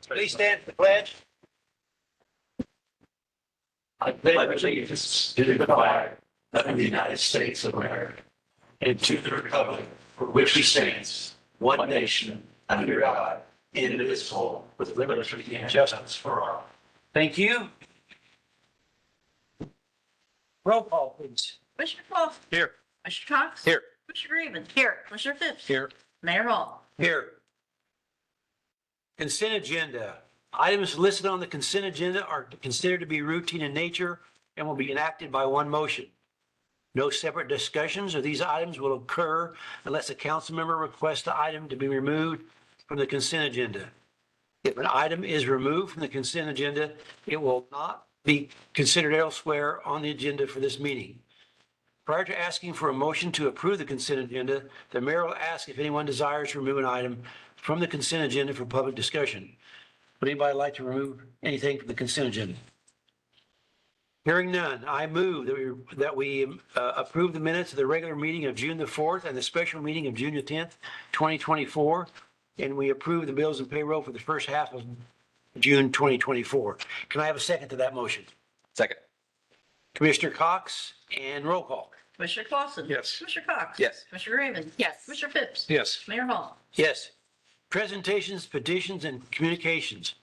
Please stand for the pledge. I pledge allegiance to the flag of the United States of America and to the republic for which it stands, one nation, under God, indivisible, with liberty and justice for all. Thank you. Roll call, please. Commissioner Clausen. Here. Commissioner Cox. Here. Commissioner Raven. Here. Commissioner Phipps. Here. Mayor Hall. Here. Consent agenda. Items listed on the consent agenda are considered to be routine in nature and will be enacted by one motion. No separate discussions of these items will occur unless a council member requests the item to be removed from the consent agenda. If an item is removed from the consent agenda, it will not be considered elsewhere on the agenda for this meeting. Prior to asking for a motion to approve the consent agenda, the mayor will ask if anyone desires to remove an item from the consent agenda for public discussion. Would anybody like to remove anything from the consent agenda? Hearing none, I move that we approve the minutes of the regular meeting of June the 4th and the special meeting of June the 10th, 2024. And we approve the bills and payroll for the first half of June 2024. Can I have a second to that motion? Second. Commissioner Cox, and roll call. Commissioner Clausen. Yes. Commissioner Cox. Yes. Commissioner Raven. Yes. Commissioner Phipps. Yes. Mayor Hall. Yes. Presentations, petitions, and communications.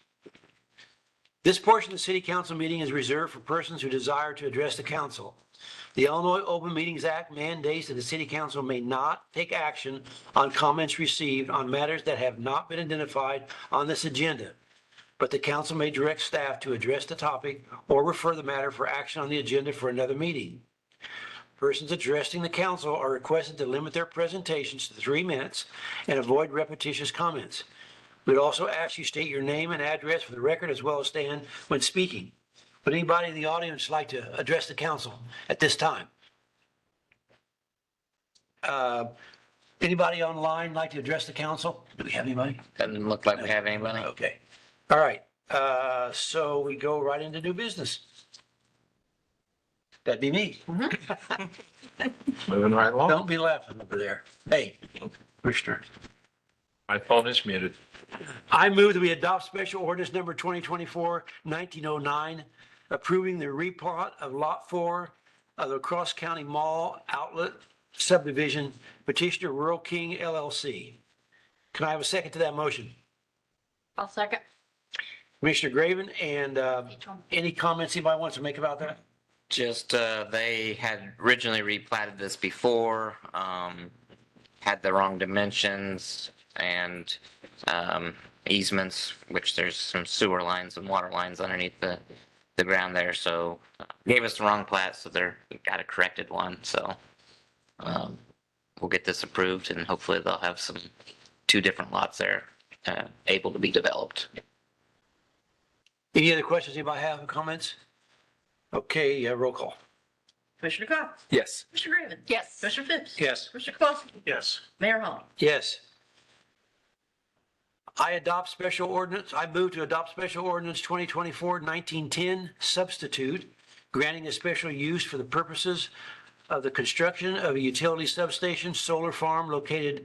This portion of the city council meeting is reserved for persons who desire to address the council. The Illinois Open Meetings Act mandates that the city council may not take action on comments received on matters that have not been identified on this agenda, but the council may direct staff to address the topic or refer the matter for action on the agenda for another meeting. Persons addressing the council are requested to limit their presentations to 3 minutes and avoid repetitious comments. We'd also ask you state your name and address for the record as well as stand when speaking. Would anybody in the audience like to address the council at this time? Anybody online like to address the council? Do we have anybody? Doesn't look like we have anybody. Okay. All right. So we go right into new business. That'd be me. Moving right along. Don't be laughing over there. Hey, Commissioner. My phone is muted. I move that we adopt special ordinance number 2024-1909, approving the replot of Lot 4 of the Cross County Mall Outlet Subdivision, petitioner Rural King LLC. Can I have a second to that motion? I'll second. Commissioner Graven, and any comments anybody wants to make about that? Just, they had originally replatted this before, had the wrong dimensions and, easements, which there's some sewer lines and water lines underneath the ground there. So gave us the wrong plat, so we got a corrected one. So, we'll get this approved and hopefully they'll have 2 different lots there, able to be developed. Any other questions anybody have, or comments? Okay, roll call. Commissioner Cox. Yes. Commissioner Raven. Yes. Commissioner Phipps. Yes. Commissioner Clausen. Yes. Mayor Hall. Yes. I move to adopt special ordinance 2024-1910 substitute, granting a special use for the purposes of the construction of a utility substation solar farm located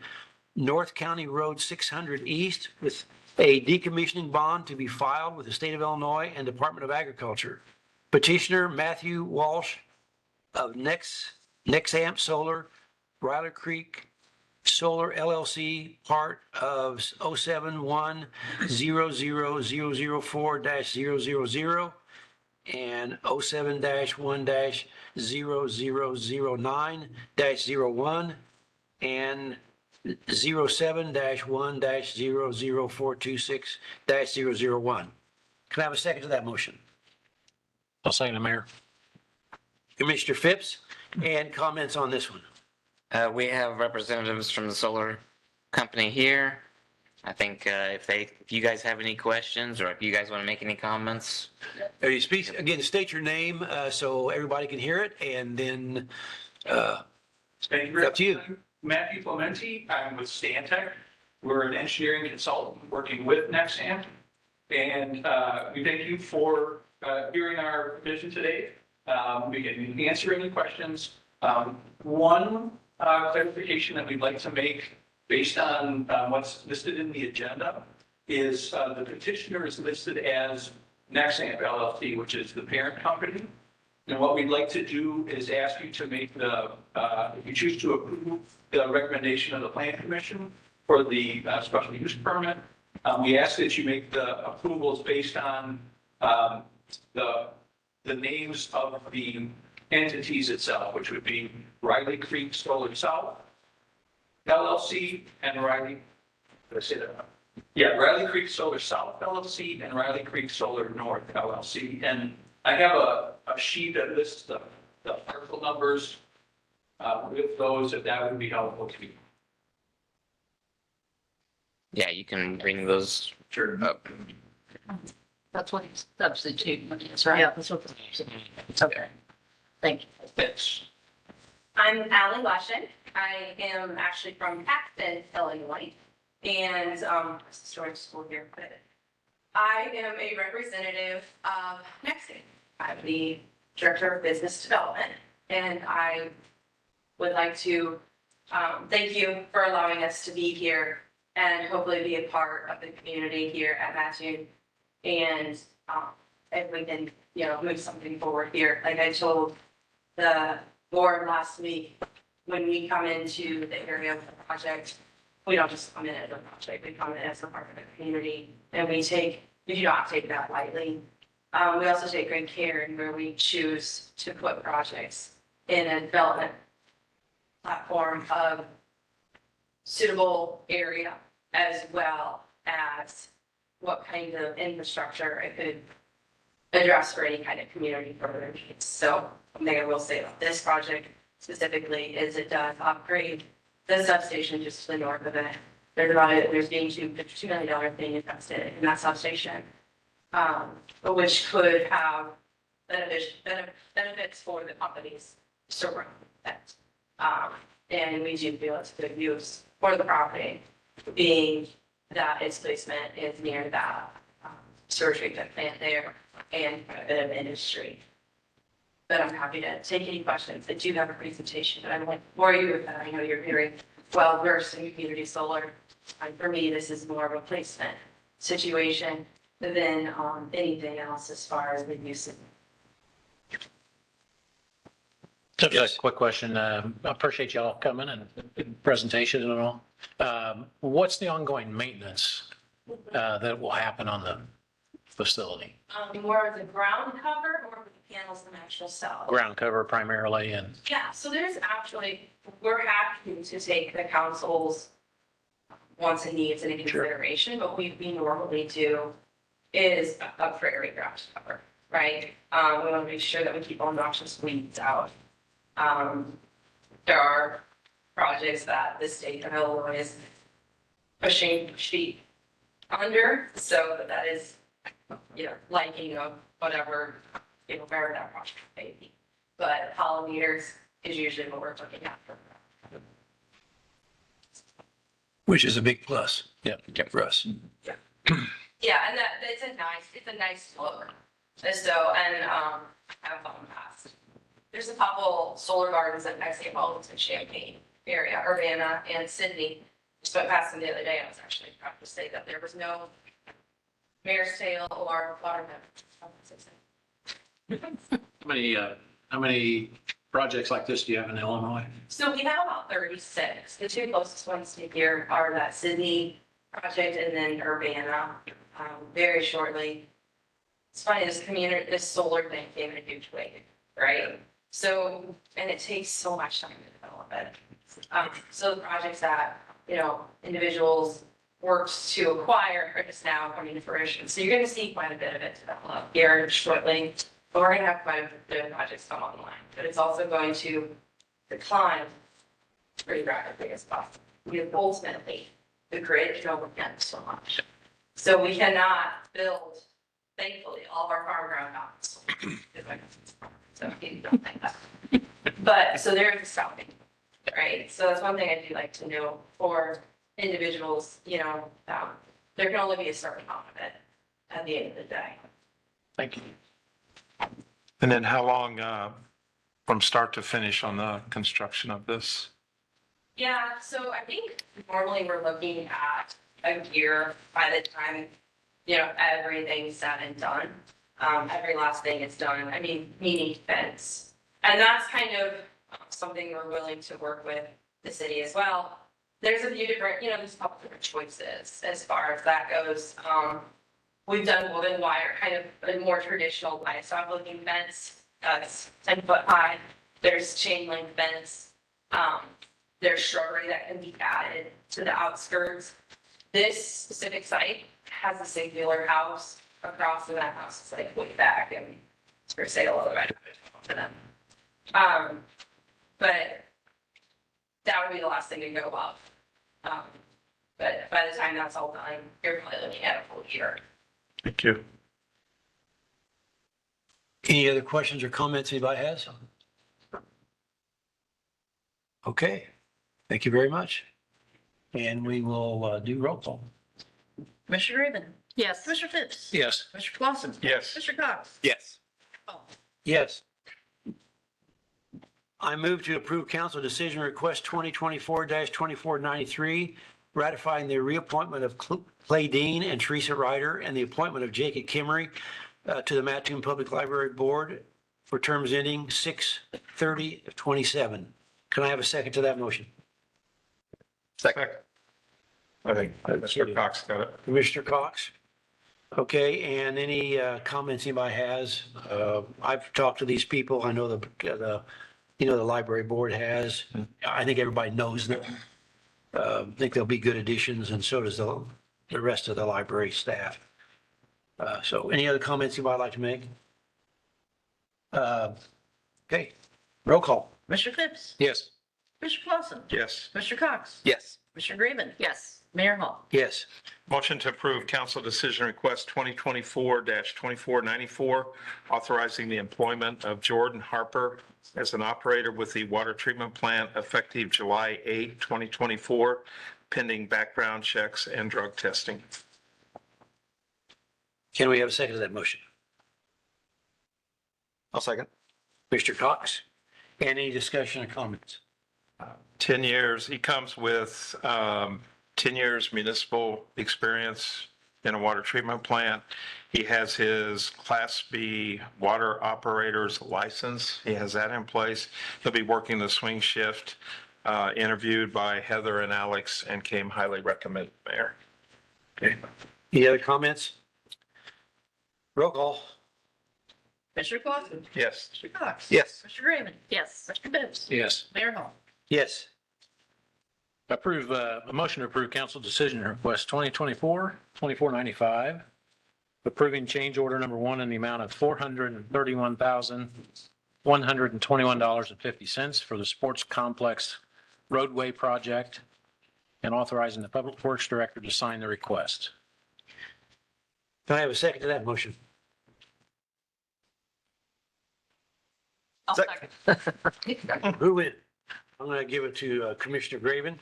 North County Road 600 East with a decommissioning bond to be filed with the state of Illinois and Department of Agriculture. Petitioner Matthew Walsh of Nexamp Solar, Ryler Creek Solar LLC, part of 071-00004-000 and 07-1-0009-01 and 07-1-00426-001. Can I have a second to that motion? I'll second it, Mayor. Commissioner Phipps, and comments on this one? We have representatives from the solar company here. I think, if you guys have any questions or if you guys want to make any comments. You speak, again, state your name, so everybody can hear it, and then, Thank you very up to you. much. I'm Matthew Clementi. I'm with Stantec. We're an engineering consultant working with Nexamp. And we thank you for hearing our vision today. We can answer any questions. One clarification that we'd like to make based on what's listed in the agenda is the petitioner is listed as Nexamp LLC, which is the parent company. And what we'd like to do is ask you to make if you choose to approve the recommendation of the plan commission for the special use permit, we ask that you make the approvals based on the names of the entities itself, which would be Riley Creek Solar South LLC and Riley, did I say that? Yeah, Riley Creek Solar South LLC and Riley Creek Solar North LLC. And I have a sheet that lists the parcel numbers with those, if that would be helpful to you. Yeah, you can bring those Sure. up. That's what substitute money is, right? Yeah, that's what. Okay. Thank you. Thanks. I'm Allie Washington. I am actually from Paxton, Illinois, and it's a storage school here, but I am a representative of Nexamp. I'm the Director of Business Development, and I would like to thank you for allowing us to be here and hopefully be a part of the community here at Mattoon. And if we can, move something forward here, like I told the board last week, when we come into the area of the project, we don't just come in as a project, we come in as a part of the community, and we do not take that lightly. We also take great care in where we choose to put projects in a development platform of suitable area, as well as what kind of infrastructure it could address for any kind of community further needs. So one thing I will say about this project specifically is it does upgrade the substation just to the north of it. There's being $2 million being invested in that substation, which could have benefits for the companies surrounding it. And we do feel it's good use for the property, being that its placement is near that sewer treatment plant there and a bit of industry. But I'm happy to take any questions. I do have a presentation, but I won't bore you with that. I know you're very well versed in community solar. For me, this is more of a placement situation than anything else as far as the use of. Just a quick question. I appreciate y'all coming and presentation and all. What's the ongoing maintenance that will happen on the facility? More of the ground cover or the panels themselves? Ground cover primarily and Yeah, so there's actually, we're happy to take the council's wants and needs into consideration, but we normally do is a prairie ground cover, right? We want to make sure that we keep all noxious weeds out. There are projects that the state of Illinois is pushing feet under, so that is, liking of whatever, wherever that project may be. But pollinators is usually what we're looking at for. Which is a big plus. yeah. For us. Yeah, and it's a nice look. So, and I have fun past. There's a couple solar gardens at Nexamp Homes in Champaign area, Urbana and Sydney. Just went past them the other day. I was actually proud to say that there was no mare's tail or watermelon. How many projects like this do you have in Illinois? So we have about 36. The two closest ones to here are that Sydney project and then Urbana, very shortly. It's funny, this solar thing came in a huge wave, right? So, and it takes so much time to develop it. So the projects that, individuals worked to acquire are just now coming to fruition. So you're going to see quite a bit of it develop here shortly. But we're going to have quite a bit of projects come online, but it's also going to decline pretty rapidly as possible. Because ultimately, the grid can only handle so much. So we cannot build, thankfully, all of our farm ground mounts. So you don't think that. But, so there is stopping, right? So that's one thing I do like to know for individuals, there can only be a certain amount of it at the end of the day. Thank you. And then how long from start to finish on the construction of this? Yeah, so I think normally we're looking at a year by the time, everything's said and done. Every last thing is done. I mean, meaning fence. And that's kind of something we're willing to work with the city as well. There's a few different, there's a couple different choices as far as that goes. We've done woven wire, kind of a more traditional livestock looking fence. It's 10 foot high. There's chain link fence. There's shrubbery that can be added to the outskirts. This specific site has a singular house across, and that house is like way back and it's for sale otherwise to them. But that would be the last thing to go up. But by the time that's all done, you're probably looking at a full year. Thank you. Any other questions or comments anybody has? Okay, thank you very much. And we will do roll call. Commissioner Raven? Yes. Commissioner Phipps? Yes. Commissioner Clausen? Yes. Commissioner Cox? Yes. Oh, Yes. I move to approve council decision request 2024-2493, ratifying the reappointment of Clay Dean and Teresa Ryder and the appointment of Jacob Kimmery to the Mattoon Public Library Board for terms ending 6/30/27. Can I have a second to that motion? Second. I think Mr. Cox got it. Commissioner Cox? Okay, and any comments anybody has? I've talked to these people. I know the library board has. I think everybody knows them. I think they'll be good additions, and so does the rest of the library staff. So any other comments you might like to make? Okay, roll call. Commissioner Phipps? Yes. Commissioner Clausen? Yes. Commissioner Cox? Yes. Commissioner Raven? Yes. Mayor Hall? Yes. Motion to approve council decision request 2024-2494, authorizing the employment of Jordan Harper as an operator with the water treatment plant effective July 8, 2024, pending background checks and drug testing. Can we have a second to that motion? I'll second. Mr. Cox? And any discussion or comments? 10 years, he comes with 10 years municipal experience in a water treatment plant. He has his Class B water operator's license. He has that in place. He'll be working the swing shift, interviewed by Heather and Alex, and came highly recommended, Mayor. Okay. Any other comments? Roll call. Commissioner Clausen? Yes. Commissioner Cox? Yes. Commissioner Raven? Yes. Commissioner Phipps? Yes. Mayor Hall? Yes. Approve, a motion to approve council decision request 2024-2495, approving change order number 1 in the amount of $431,121.50 for the sports complex roadway project and authorizing the public works director to sign the request. Can I have a second to that motion? I'll Second. Who win? I'm going to give it to Commissioner Graven.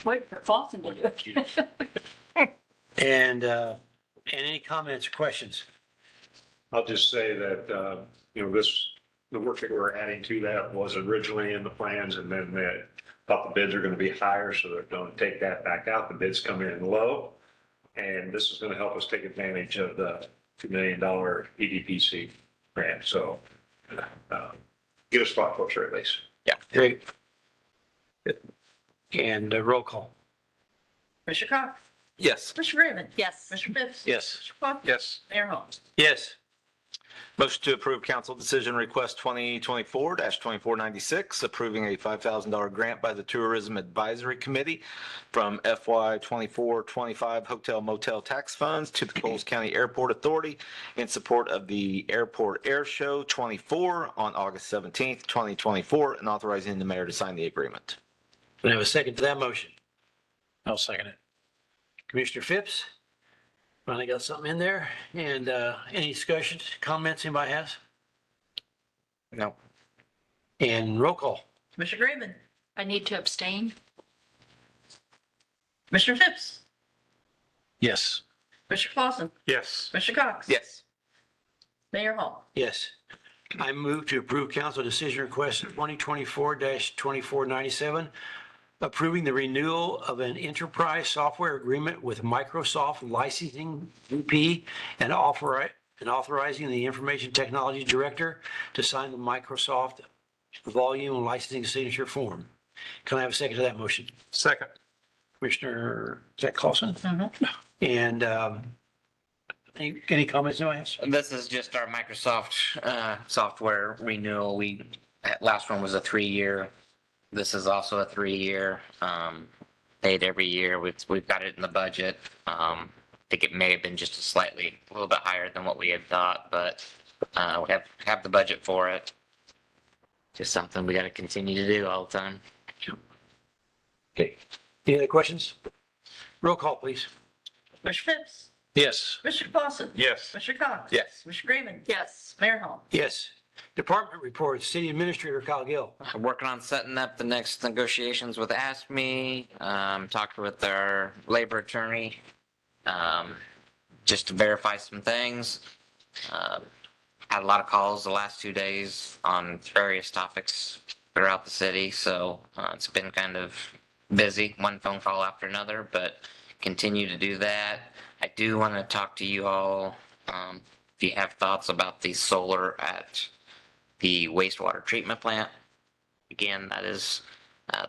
Wait for Clausen to do it. And any comments or questions? I'll just say that, the work that we're adding to that was originally in the plans, and then they thought the bids are going to be higher, so they're going to take that back out. The bids come in low, and this is going to help us take advantage of the $2 million EDPC grant. So get a spot closer at least. Great. And roll call. Commissioner Cox? Yes. Commissioner Raven? Yes. Commissioner Phipps? Yes. Commissioner Clausen? Yes. Mayor Hall? Yes. Motion to approve council decision request 2024-2496, approving a $5,000 grant by the Tourism Advisory Committee from FY 24-25 Hotel Motel Tax Funds to the Coles County Airport Authority in support of the Airport Air Show 24 on August 17th, 2024, and authorizing the mayor to sign the agreement. Can I have a second to that motion? I'll second it. Commissioner Phipps? Finally got something in there. And any discussions, comments anybody has? No. And roll call. Commissioner Raven? I need to abstain. Commissioner Phipps? Yes. Commissioner Clausen? Yes. Commissioner Cox? Yes. Mayor Hall? Yes. I move to approve council decision request 2024-2497, approving the renewal of an enterprise software agreement with Microsoft Licensing VP and authorizing the Information Technology Director to sign the Microsoft volume licensing signature form. Can I have a second to that motion? Second. Commissioner, is that Clausen? Mhm. And any comments, no answer? This is just our Microsoft software renewal. That last one was a 3-year. This is also a 3-year, paid every year. We've got it in the budget. I think it may have been just a little bit higher than what we had thought, but we have the budget for it. Just something we got to continue to do all the time. Okay. Any other questions? Roll call, please. Commissioner Phipps, Yes. Commissioner Clausen. Yes. Commissioner Cox. Yes. Commissioner Grayman. Yes. Mayor Hall. Yes. Department reports, City Administrator Kyle Gill. I'm working on setting up the next negotiations with ASME. Talked with our labor attorney, just to verify some things. Had a lot of calls the last 2 days on various topics throughout the city, so it's been kind of busy, one phone call after another, but continue to do that. I do want to talk to you all, if you have thoughts about the solar at the wastewater treatment plant. Again, that is,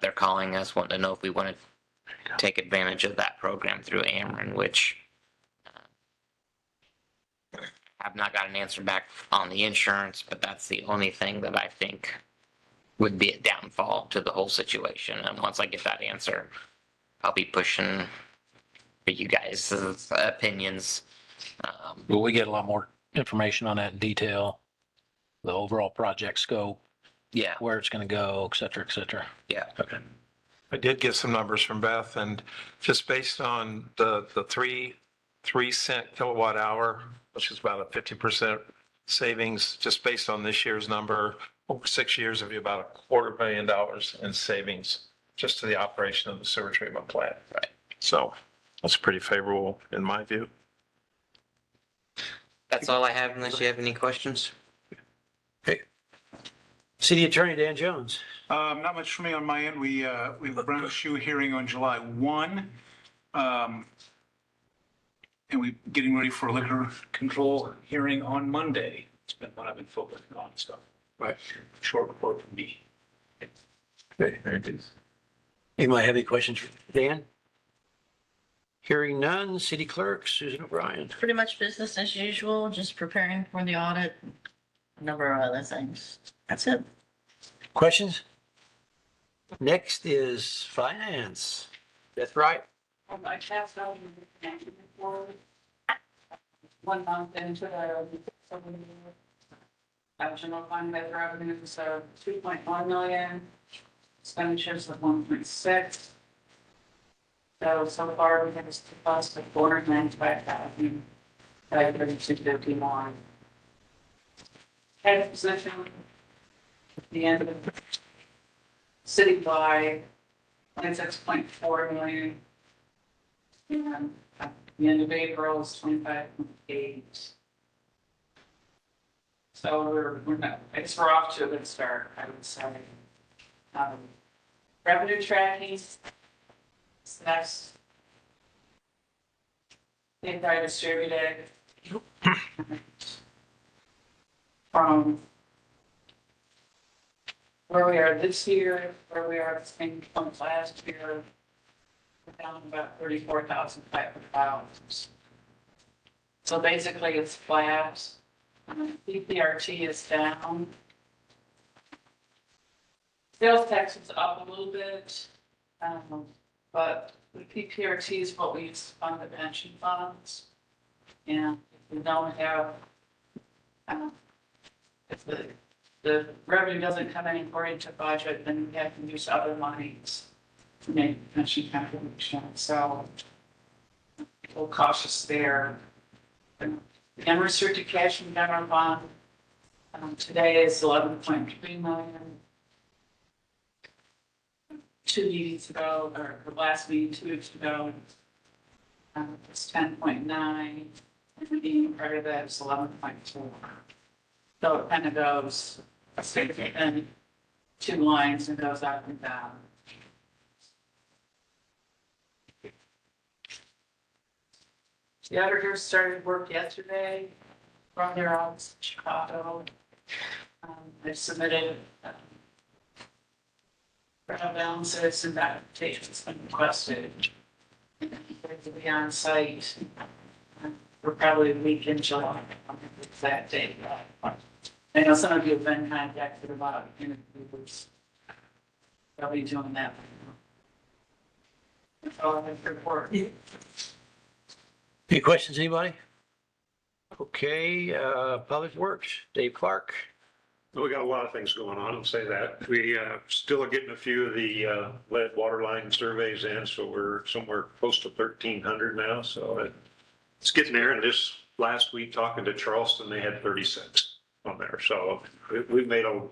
they're calling us, wanting to know if we want to take advantage of that program through Ameren, which I've not got an answer back on the insurance, but that's the only thing that I think would be a downfall to the whole situation. And once I get that answer, I'll be pushing for you guys' opinions. Will we get a lot more information on that in detail? The overall project scope, Yeah, where it's going to go, et cetera, et cetera. yeah. Okay. I did get some numbers from Beth, and just based on the 3 cent kilowatt hour, which is about a 50% savings, just based on this year's number, over 6 years, it'd be about $250,000 in savings just to the operation of the sewer treatment plant. Right. So that's pretty favorable in my view. That's all I have unless you have any questions. Okay. City Attorney Dan Jones. Not much for me on my end. We have a Brown Shoe hearing on July 1. And we're getting ready for a liquor control hearing on Monday. It's been what I've been focusing on, so. Right. Short report from me. Okay. Anybody have any questions for Dan? Hearing none, City Clerk Susan O'Brien. Pretty much business as usual, just preparing for the audit, a number of other things. That's it. Questions? Next is Finance. That's right. I passed out for 1 month into the general fund net revenues of 2.1 million, expenditures of 1.6. So far we have a cost of 495,000, 3251. Cash position at the end of the citywide, 26.4 million. And at the end of April is 25.8. So we're not, I guess we're off to a good start, I would say. Revenue tracking, so that's they've got distributed from where we are this year, where we are at the same point last year. We're down about $34,500. So basically it's flat. PPRT is down. Sales tax is up a little bit. But the PPRT is what we use to fund the pension funds. And if we don't have, if the revenue doesn't come in according to budget, then we have to use other monies to make pension contributions. So a little cautious there. The unrestricted cash in general fund today is 11.3 million. 2 meetings ago, or the last meeting 2 weeks ago, it's 10.9. Meeting prior to that is 11.4. So it kind of goes in 2 lines and goes up and down. The auditors started work yesterday from their office in Chicago. They've submitted trial balances and documentation's been requested. And they're to be on site for probably a week in July, that date. I know some of you have been contacted about interviews. I'll be doing that. That's all I have to report. Any questions, anybody? Okay, Public Works, Dave Clark. We got a lot of things going on, I'll say that. We still are getting a few of the lead water line surveys in, so we're somewhere close to 1,300 now, so it's getting there. And just last week, talking to Charleston, they had 36 on there, so we've made a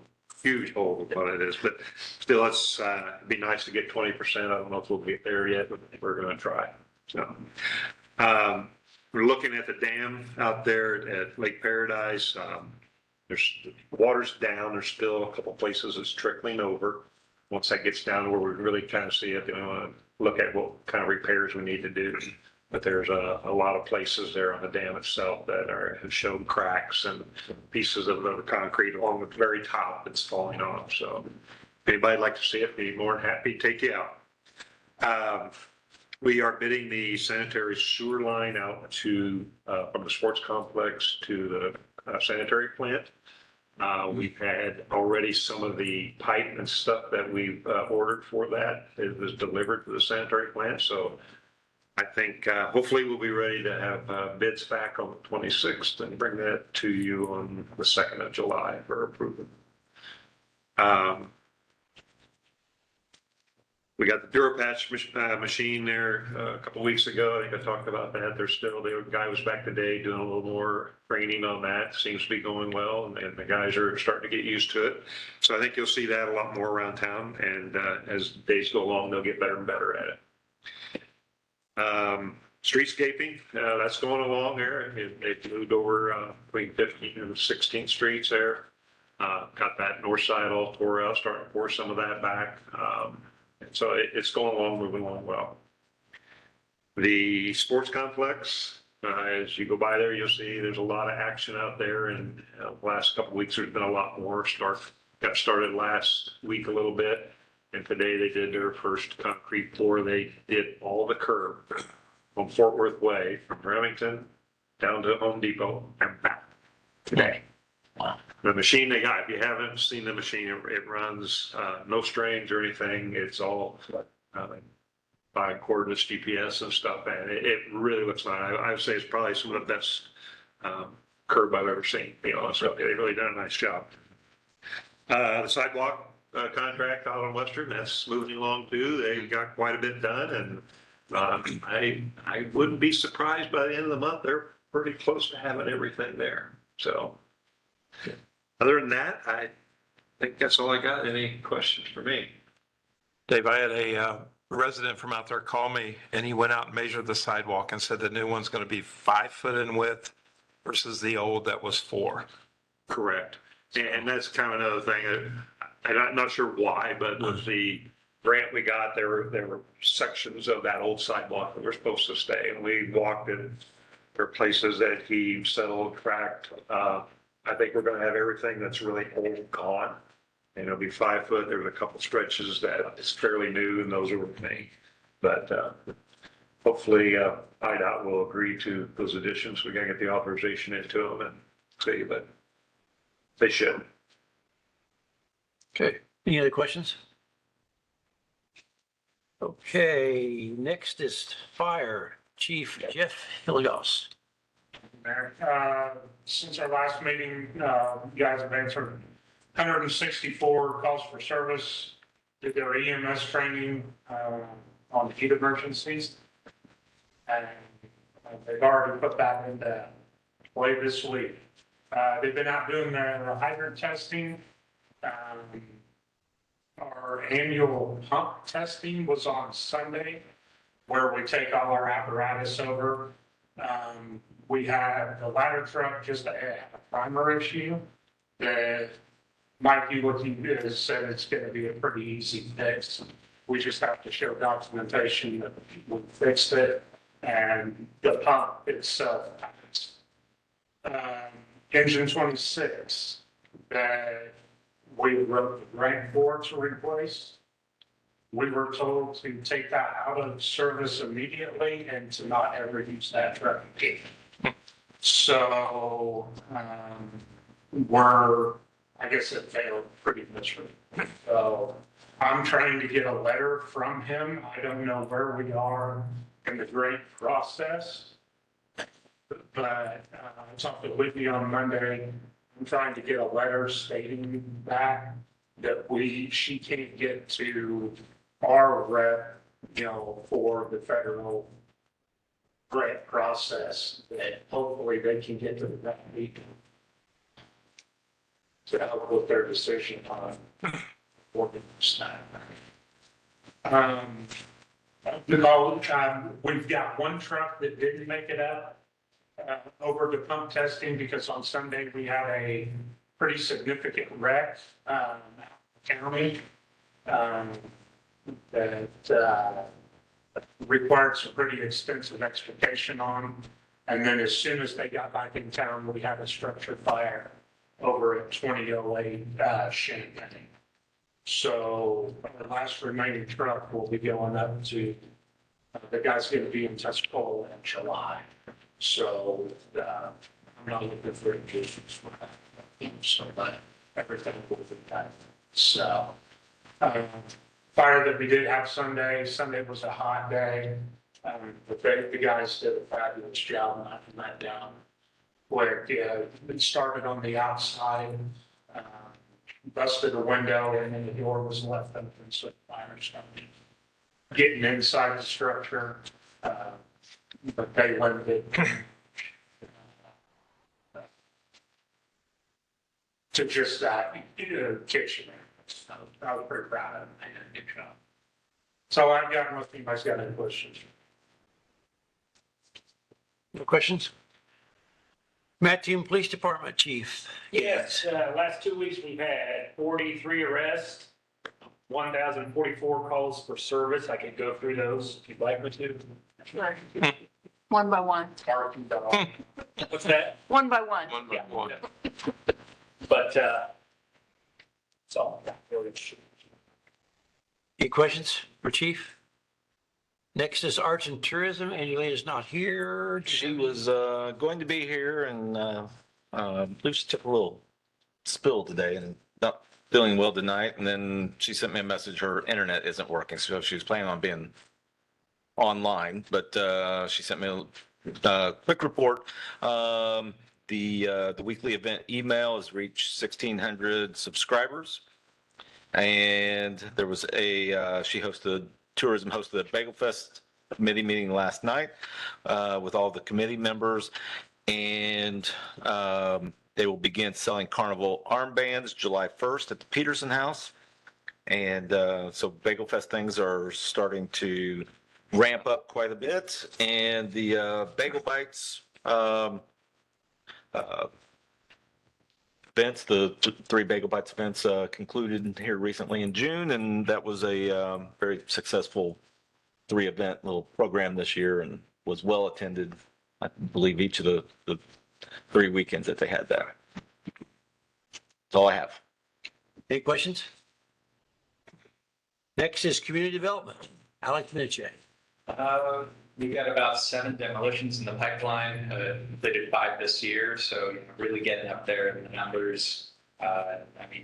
huge hole of what it is, but still, it'd be nice to get 20%. I don't know if we'll get there yet, but we're gonna try. So, we're looking at the dam out there at Lake Paradise. There's water's down. There's still a couple places it's trickling over. Once that gets down to where we really kind of see it, then we want to look at what kind of repairs we need to do. But there's a lot of places there on the dam itself that have shown cracks and pieces of the concrete along the very top that's falling off. So if anybody'd like to see it, be more than happy to take you out. We are bidding the sanitary sewer line out to from the sports complex to the sanitary plant. We've had already some of the pipe and stuff that we've ordered for that. It was delivered to the sanitary plant. So I think hopefully we'll be ready to have bids back on the 26th and bring that to you on the 2nd of July for approval. We got the DuraPatch machine there a couple of weeks ago. I think I talked about that. The guy was back today doing a little more training on that. Seems to be going well, and the guys are starting to get used to it. So I think you'll see that a lot more around town. And as days go along, they'll get better and better at it. Streetscaping, that's going along there. They moved over between 15th and 16th streets there. Got that north side all tore out, starting to pour some of that back. So it's going along, moving along well. The sports complex, as you go by there, you'll see there's a lot of action out there. And the last couple of weeks, there's been a lot more. Got started last week a little bit. And today they did their first concrete pour. They did all the curb from Fort Worth Way, from Remington down to Home Depot and back today. Wow. The machine they got, if you haven't seen the machine, it runs no strains or anything. It's all by coordinates, GPS and stuff. And it really looks nice. I would say it's probably some of the best curb I've ever seen. So they really done a nice job. The sidewalk contract out on Western, that's moving along too. They got quite a bit done. And I wouldn't be surprised by the end of the month, they're pretty close to having everything there. So. Other than that, I think that's all I got. Any questions for me? Dave, I had a resident from out there call me, and he went out and measured the sidewalk and said the new one's going to be 5 foot in width versus the old that was 4. Correct. And that's kind of another thing. I'm not sure why, but with the grant we got, there were sections of that old sidewalk that were supposed to stay. And we walked in. There are places that he settled, cracked. I think we're going to have everything that's really old gone, and it'll be 5 foot. There was a couple stretches that is fairly new, and those are with me. But hopefully IDOT will agree to those additions. We got to get the authorization into them and see, but they should. Okay, any other questions? Okay, next is Fire Chief Jeff Hilligoss. Mayor, since our last meeting, you guys have answered 164 calls for service, did their EMS training on heat emergencies. And they've already put that into play this week. They've been out doing their hydrant testing. Our annual pump testing was on Sunday, where we take all our apparatus over. We had the ladder truck just had a primer issue that Mikey, what he did, said it's going to be a pretty easy fix. We just have to show documentation that we fixed it. and the pump itself. Engine 26 that we wrote the grant for to replace. We were told to take that out of service immediately and to not ever use that truck again. So, I guess it failed pretty miserably. So I'm trying to get a letter from him. I don't know where we are in the grant process. But I talked to Whitney on Monday. I'm trying to get a letter stating that she can't get to our rep, for the federal grant process, that hopefully they can get to that meeting to help with their decision on what to decide. We've got one truck that didn't make it up over to pump testing because on Sunday we had a pretty significant wreck, county, that required some pretty extensive extrication on. And then as soon as they got back in town, we had a structure fire over at 2008 Champaign. So our last remaining truck will be going up to, the guy's going to be in Tuscola in July. So I'm not looking for engagement for that. So but everything will be done. So fire that we did have Sunday was a hot day. But the guys did a fabulous job knocking that down. Where it started on the outside, busted a window, and then the door was left open, so the fire started getting inside the structure. But they limited to just that kitchen. So I was pretty proud of them. They did a good job. So I've got most of you guys got any questions? No questions? Mattoon Police Department Chief. Yes, last 2 weeks we've had 43 arrests, 1,044 calls for service. I could go through those if you'd like me to. Sure. One by one. What's that? One by one. Yeah. But, so. Any questions for Chief? Next is Arts and Tourism. Angelina's not here. She was going to be here and I believe she took a little spill today and not feeling well tonight. And then she sent me a message, her internet isn't working. So she was planning on being online, but she sent me a quick report. The weekly event email has reached 1,600 subscribers. And there was Tourism hosted a Bagel Fest committee meeting last night with all the committee members. And they will begin selling carnival armbands July 1st at the Peterson House. And so Bagel Fest things are starting to ramp up quite a bit. And the Bagel Bites events, the 3 Bagel Bites events concluded here recently in June, and that was a very successful 3-event little program this year and was well attended. I believe each of the 3 weekends that they had there. That's all I have. Any questions? Next is Community Development. Alex Minichek. We've got about 7 demolitions in the pipeline, completed 5 this year, so really getting up there in the numbers.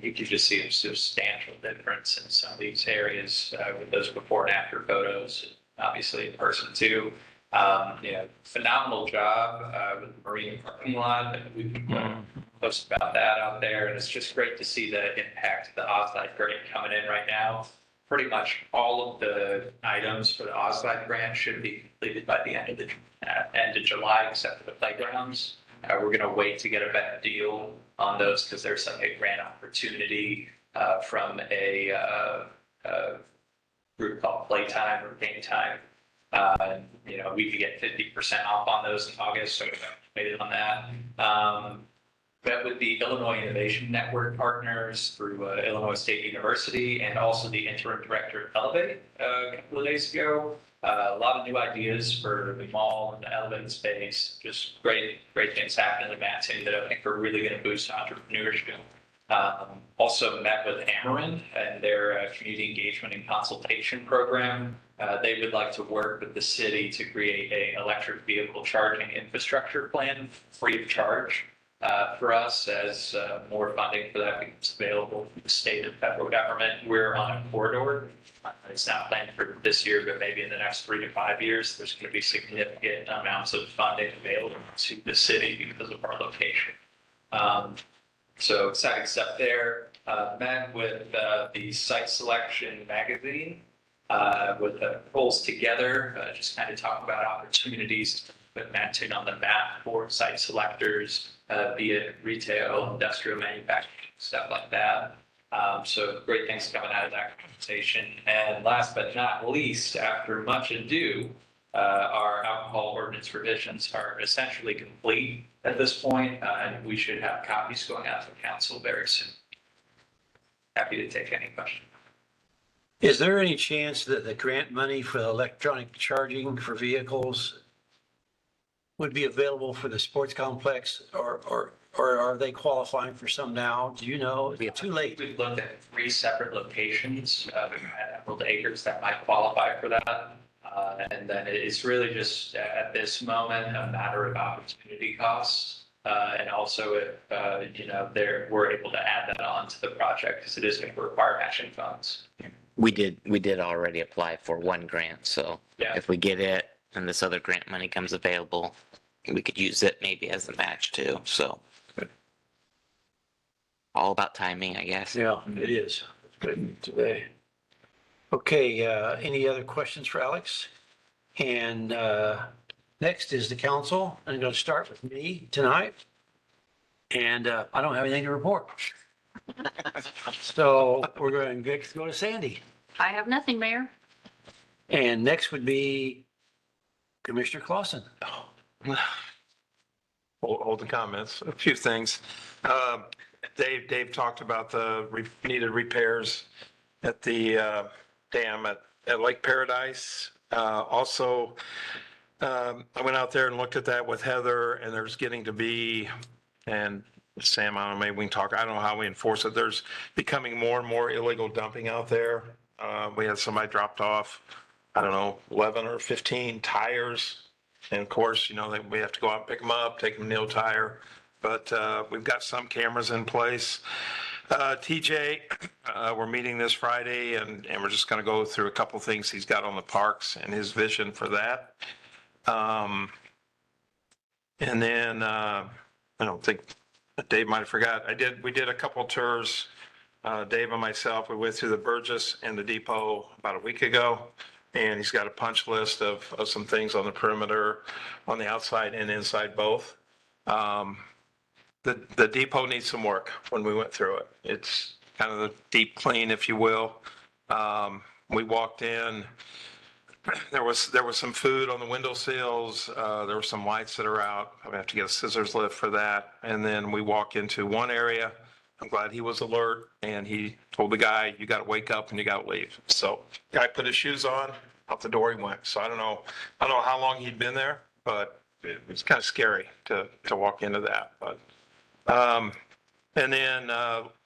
You could just see a substantial difference in some of these areas with those before and after photos, obviously in person too. Phenomenal job with the marine parking lot. We can post about that out there, and it's just great to see the impact of the Ozlight grant coming in right now. Pretty much all of the items for the Ozlight grant should be completed by the end of July, except for the playgrounds. We're going to wait to get a better deal on those because there's like a grant opportunity from a group called Playtime or Game Time. We could get 50% off on those in August, so we're waiting on that. met with the Illinois Innovation Network partners through Illinois State University and also the interim director of Elevate a couple of days ago. A lot of new ideas for the mall and the Elevate space. Just great things happening in Mattoon that I think are really going to boost entrepreneurship. Also met with Ameren and their community engagement and consultation program. They would like to work with the city to create a electric vehicle charging infrastructure plan free of charge for us as more funding for that becomes available from the state and federal government. We're on a corridor. It's not planned for this year, but maybe in the next 3 to 5 years, there's going to be significant amounts of funding available to the city because of our location. So exciting stuff there. Met with the Site Selection magazine with the polls together, just kind of talk about opportunities to put Mattoon on the map for site selectors, be it retail, industrial manufacturing, stuff like that. So great things coming out of that conversation. And last but not least, after much ado, our alcohol ordinance revisions are essentially complete at this point, and we should have copies going out to the council very soon. Happy to take any questions. Is there any chance that the grant money for the electronic charging for vehicles would be available for the sports complex, or are they qualifying for some now? Do you know? It's too late. We've looked at 3 separate locations at Emerald Acres that might qualify for that. And then it's really just at this moment a matter of opportunity costs. And also if, we're able to add that on to the project because it is going to require matching funds. We did already apply for one grant, so Yeah. if we get it and this other grant money comes available, we could use it maybe as a match too, so. All about timing, I guess. Yeah, it is. Good today. Okay, any other questions for Alex? And next is the council. I'm going to start with me tonight. And I don't have anything to report. So we're going to go to Sandy. I have nothing, Mayor. And next would be Commissioner Clausen. Hold the comments, a few things. Dave talked about the needed repairs at the dam at Lake Paradise. Also, I went out there and looked at that with Heather, and there's getting to be, and Sam, I don't know, maybe we can talk, I don't know how we enforce it. There's becoming more and more illegal dumping out there. We had somebody dropped off, I don't know, 11 or 15 tires. And of course, we have to go out and pick them up, take them to Neil Tire. But we've got some cameras in place. TJ, we're meeting this Friday, and we're just going to go through a couple things he's got on the parks and his vision for that. And then I don't think Dave might have forgot. We did a couple tours. Dave and myself, we went through the Burgess and the depot about a week ago. And he's got a punch list of some things on the perimeter, on the outside and inside both. The depot needs some work when we went through it. It's kind of the deep clean, if you will. We walked in, there was some food on the windowsills. There were some lights that are out. I have to get a scissors lift for that. And then we walk into one area. I'm glad he was alert, and he told the guy, you got to wake up and you got to leave. So guy put his shoes on, out the door he went. So I don't know how long he'd been there, but it was kind of scary to walk into that. But and then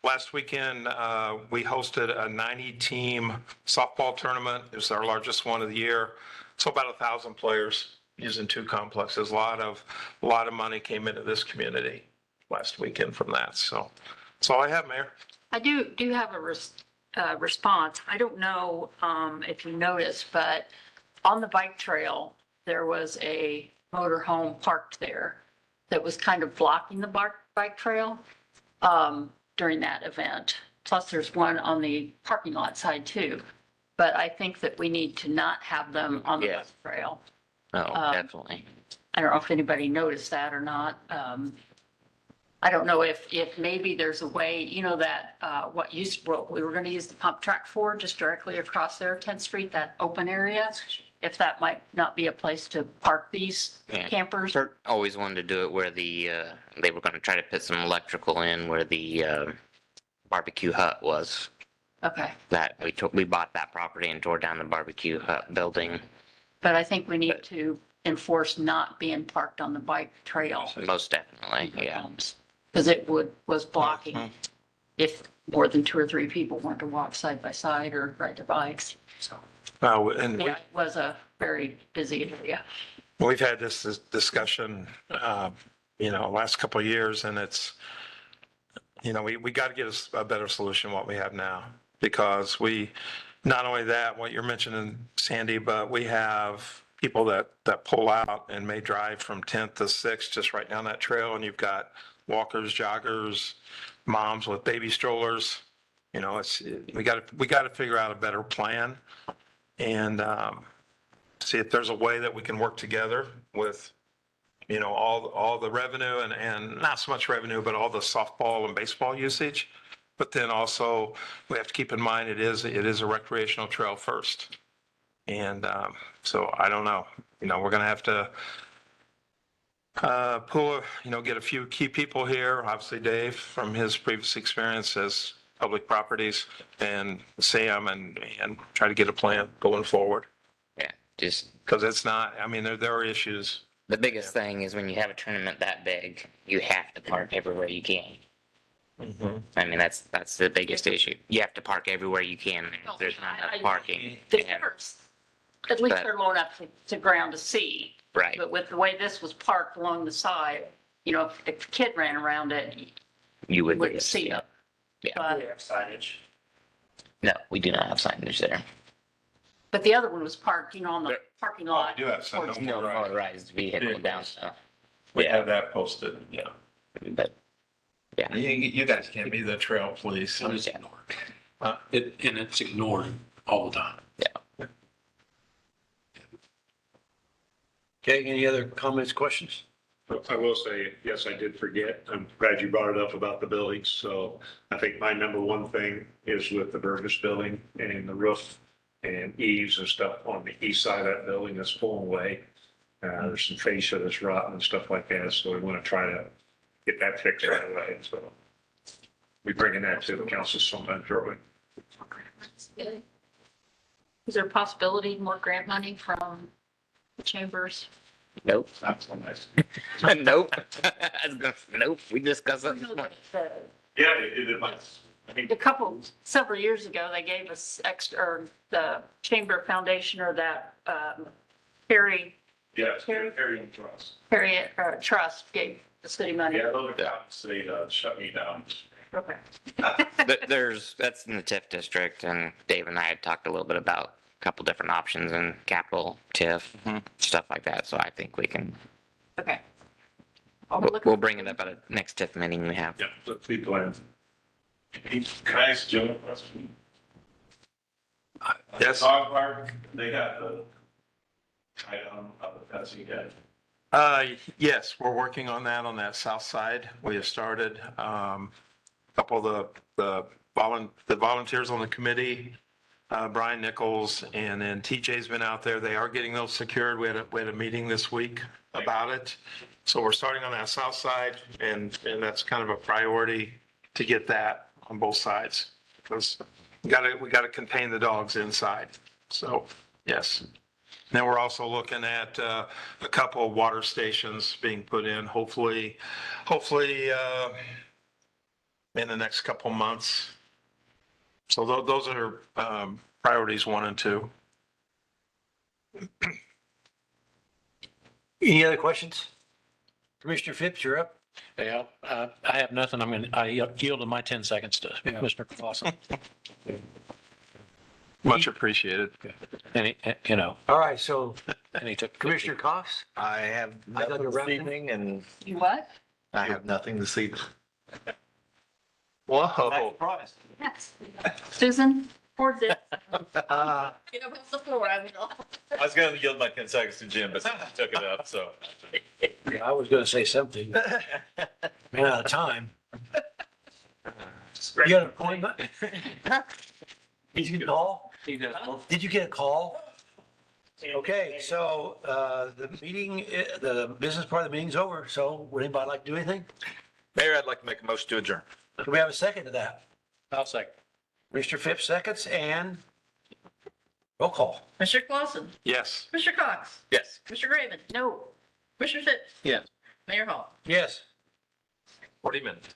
last weekend we hosted a 90-team softball tournament. It was our largest one of the year. So about 1,000 players using 2 complexes. A lot of money came into this community last weekend from that. So that's all I have, Mayor. I do have a response. I don't know if you noticed, but on the bike trail, there was a motorhome parked there that was kind of blocking the bike trail during that event. Plus, there's one on the parking lot side too. But I think that we need to not have them on the bus trail. Oh, definitely. I don't know if anybody noticed that or not. I don't know if maybe there's a way, that what we were going to use the pump track for, just directly across there, 10th Street, that open area. if that might not be a place to park these Yeah. campers. Kurt always wanted to do it where they were gonna try to put some electrical in where the, barbecue hut was. Okay, That we bought that property and tore down the barbecue hut building. but I think we need to enforce not being parked on the bike trail. Most definitely, yeah. Because it was blocking Mhm. if more than 2 or 3 people want to walk side by side or ride their bikes. So, And yeah, it was a very busy area. we've had this discussion, last couple of years, and it's, we got to get a better solution what we have now. Because not only that, what you're mentioning, Sandy, but we have people that pull out and may drive from 10th to 6th just right down that trail. And you've got walkers, joggers, moms with baby strollers. We got to figure out a better plan and see if there's a way that we can work together with, all the revenue and not so much revenue, but all the softball and baseball usage. But then also we have to keep in mind it is a recreational trail first. And so I don't know, we're going to have to get a few key people here. Obviously Dave from his previous experience as public properties and Sam and try to get a plan going forward. Yeah, just Because it's not, there are issues. the biggest thing is when you have a tournament that big, you have to park everywhere you can. I mean, that's the biggest issue. You have to park everywhere you can. There's not enough parking. And- At least But- they're low enough to ground to see. Right. But with the way this was parked along the side, if a kid ran around it, You you would. wouldn't see it. Yeah. But, have signage. No, we do not have signage there. but the other one was parked, on the parking lot. We do have some. towards- No motorized vehicle down, so. We have that posted, yeah. But You guys can't be the trail police. And it's ignored all the time. Okay, any other comments, questions? I will say, yes, I did forget. I'm glad you brought it up about the buildings. So I think my number one thing is with the Burgess building and the roof and eaves and stuff on the east side of that building that's pulling away. There's some fascia that's rotten and stuff like that. So we want to try to get that fixed right away. So we bringing that to the council sometime shortly. Is there a possibility more grant money from the chambers? nope. That's so nice. Nope. Nope. We discussed it. this morning. Yeah, it might. I mean, Several years ago, they gave us extra, or the Chamber Foundation or that, Harry Trust gave the city money. Yeah, those are they shut me down. Okay. That's in the TIF district, and Dave and I had talked a little bit about a couple different options in capital TIF, stuff like that. So I think we can, Okay. we'll bring it up at a next TIF meeting we have. Yeah, let's be planned. Can I ask Joe a question? Yes. Dog park, they got the item of the fencing yet. Yes, we're working on that south side. We have started, couple of the volunteers on the committee, Brian Nichols, and then TJ's been out there. They are getting those secured. We had a meeting this week about it. So we're starting on that south side and that's kind of a priority to get that on both sides. Because we gotta contain the dogs inside. So, yes. Then we're also looking at a couple of water stations being put in, hopefully in the next couple months. So those are priorities 1 and 2. Any other questions? Commissioner Phipps, you're up. Yeah, I have nothing. I yielded my 10 seconds to Mr. Clausen. Much appreciated. And All right, so and he took. Commissioner Cox? I have I got nothing the this revenue. evening and You what? I have nothing this evening. Whoa. Yes. Susan, for this. Uh, You know, it's the floor, I mean. I was going to yield my 10 seconds to Jim, but he took it up, so. yeah, I was gonna say something. Man, out of time. You got an appointment? Did you get a call? Did you get a call? Okay, so the meeting, the business part of the meeting's over. So would anybody like to do anything? Mayor, I'd like to make a motion to adjourn. Do we have a second to that? I'll second. Mr. Phipps seconds and roll call. Mr. Clausen, Yes. Mr. Cox, Yes. Mr. Graven. No. Mr. Phipps. Yes. Mayor Hall. Yes. 40 minutes.